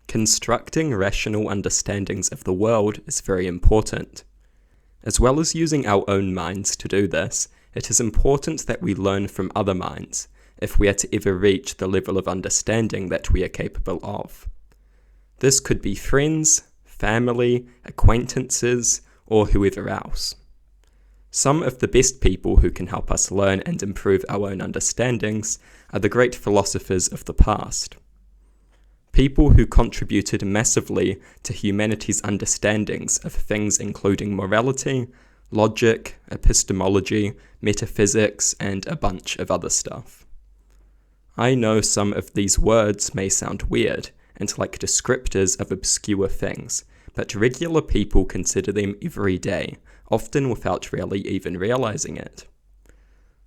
Constructing rational understandings of the world is very important. As well as using our own minds to do this, it is important that we learn from other minds, if we are to ever reach the level of understanding that we are capable of. This could be friends, family, acquaintances, or whoever else. Some of the best people who can help us learn and improve our own understandings are the great philosophers of the past. People who contributed massively to humanity's understandings of things including morality, logic, epistemology, metaphysics, and a bunch of other stuff. I know some of these words may sound weird and like descriptors of obscure things, but regular people consider them every day, often without really even realizing it.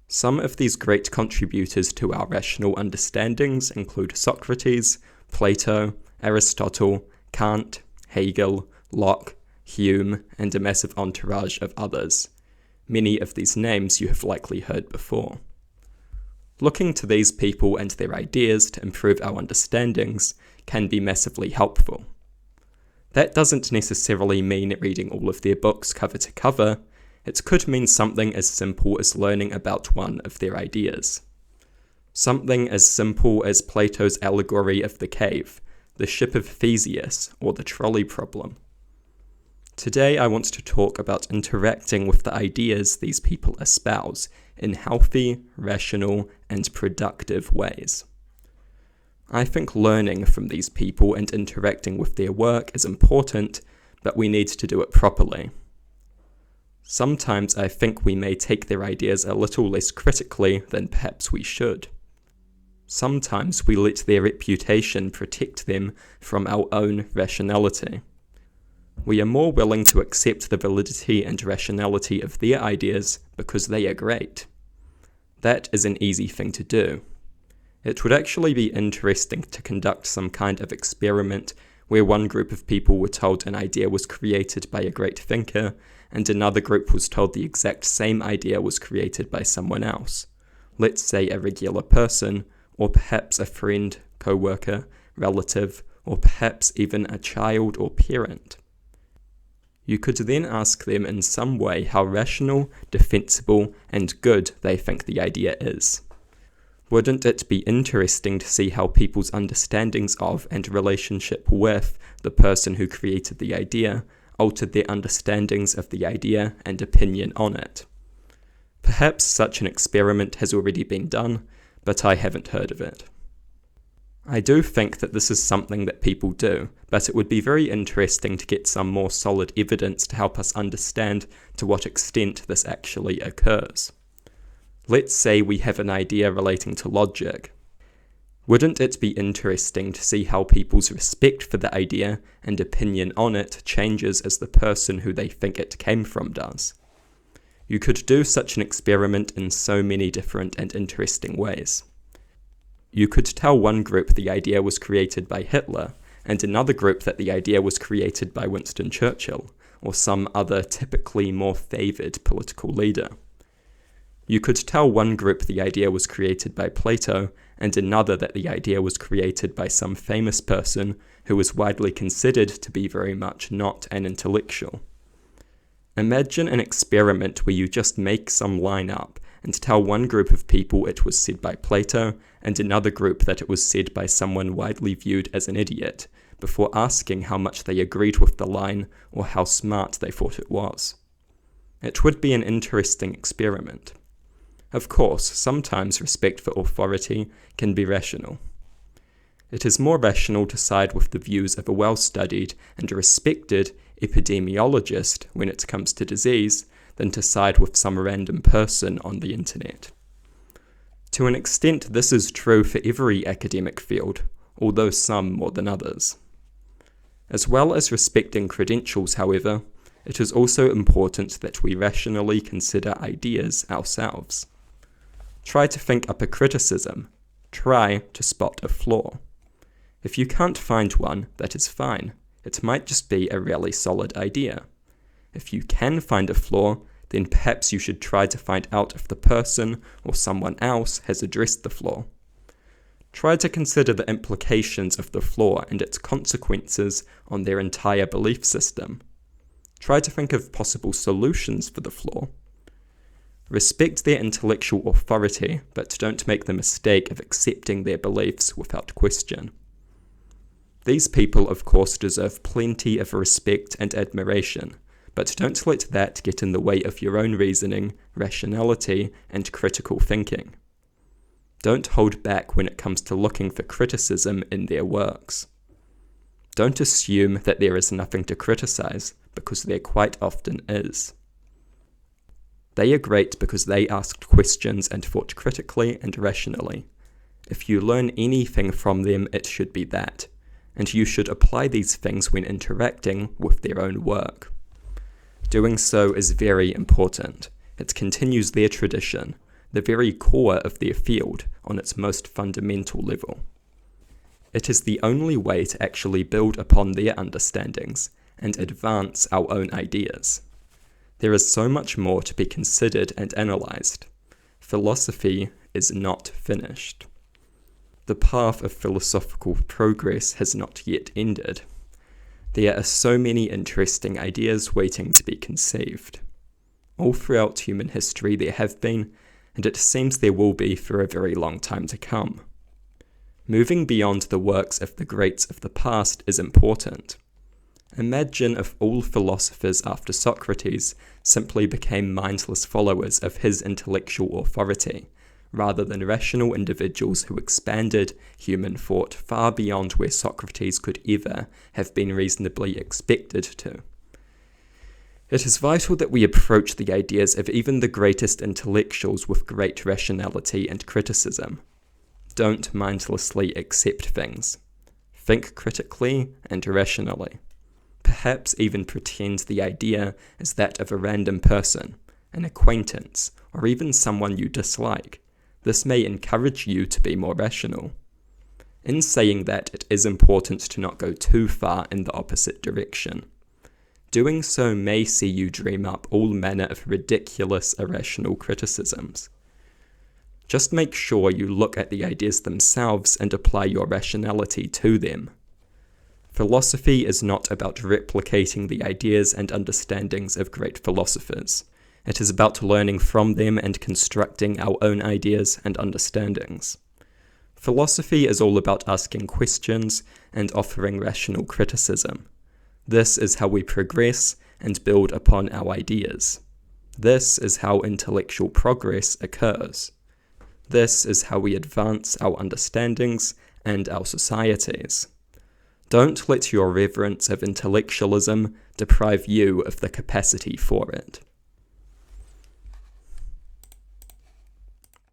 Some of these great contributors to our rational understandings include Socrates, Plato, Aristotle, Kant, Hegel, Locke, Hume, and a massive entourage of others. Many of these names you have likely heard before. Looking to these people and their ideas to improve our understandings can be massively helpful. That doesn't necessarily mean reading all of their books cover to cover. It could mean something as simple as learning about one of their ideas. Something as simple as Plato's allegory of the cave, the ship of Theseus, or the trolley problem. Today I want to talk about interacting with the ideas these people espouse in healthy, rational, and productive ways. I think learning from these people and interacting with their work is important, but we need to do it properly. Sometimes I think we may take their ideas a little less critically than perhaps we should. Sometimes we let their reputation protect them from our own rationality. We are more willing to accept the validity and rationality of their ideas because they are great. That is an easy thing to do. It would actually be interesting to conduct some kind of experiment where one group of people were told an idea was created by a great thinker, and another group was told the exact same idea was created by someone else. Let's say a regular person, or perhaps a friend, co-worker, relative, or perhaps even a child or parent. You could then ask them in some way how rational, defensible, and good they think the idea is. Wouldn't it be interesting to see how people's understandings of and relationship with the person who created the idea altered their understandings of the idea and opinion on it? Perhaps such an experiment has already been done, but I haven't heard of it. I do think that this is something that people do, but it would be very interesting to get some more solid evidence to help us understand to what extent this actually occurs. Let's say we have an idea relating to logic. Wouldn't it be interesting to see how people's respect for the idea and opinion on it changes as the person who they think it came from does? You could do such an experiment in so many different and interesting ways. You could tell one group the idea was created by Hitler, and another group that the idea was created by Winston Churchill, or some other typically more favoured political leader. You could tell one group the idea was created by Plato, and another that the idea was created by some famous person who was widely considered to be very much not an intellectual. Imagine an experiment where you just make some line up and tell one group of people it was said by Plato, and another group that it was said by someone widely viewed as an idiot, before asking how much they agreed with the line or how smart they thought it was. It would be an interesting experiment. Of course, sometimes respect for authority can be rational. It is more rational to side with the views of a well-studied and respected epidemiologist when it comes to disease than to side with some random person on the internet. To an extent, this is true for every academic field, although some more than others. As well as respecting credentials, however, it is also important that we rationally consider ideas ourselves. Try to think up a criticism. Try to spot a flaw. If you can't find one, that is fine. It might just be a really solid idea. If you can find a flaw, then perhaps you should try to find out if the person or someone else has addressed the flaw. Try to consider the implications of the flaw and its consequences on their entire belief system. Try to think of possible solutions for the flaw. Respect their intellectual authority, but don't make the mistake of accepting their beliefs without question. These people, of course, deserve plenty of respect and admiration, but don't let that get in the way of your own reasoning, rationality, and critical thinking. Don't hold back when it comes to looking for criticism in their works. Don't assume that there is nothing to criticize, because there quite often is. They are great because they asked questions and thought critically and rationally. If you learn anything from them, it should be that, and you should apply these things when interacting with their own work. Doing so is very important. It continues their tradition, the very core of their field, on its most fundamental level. It is the only way to actually build upon their understandings and advance our own ideas. There is so much more to be considered and analysed. Philosophy is not finished. The path of philosophical progress has not yet ended. There are so many interesting ideas waiting to be conceived. All throughout human history there have been, and it seems there will be for a very long time to come. Moving beyond the works of the greats of the past is important. Imagine if all philosophers after Socrates simply became mindless followers of his intellectual authority, rather than rational individuals who expanded human thought far beyond where Socrates could ever have been reasonably expected to. It is vital that we approach the ideas of even the greatest intellectuals with great rationality and criticism. Don't mindlessly accept things. Think critically and rationally. Perhaps even pretend the idea is that of a random person, an acquaintance, or even someone you dislike. This may encourage you to be more rational. In saying that, it is important to not go too far in the opposite direction. Doing so may see you dream up all manner of ridiculous, irrational criticisms. Just make sure you look at the ideas themselves and apply your rationality to them. Philosophy is not about replicating the ideas and understandings of great philosophers. It is about learning from them and constructing our own ideas and understandings. Philosophy is all about asking questions and offering rational criticism. This is how we progress and build upon our ideas. This is how intellectual progress occurs. This is how we advance our understandings and our societies. Don't let your reverence of intellectualism deprive you of the capacity for it.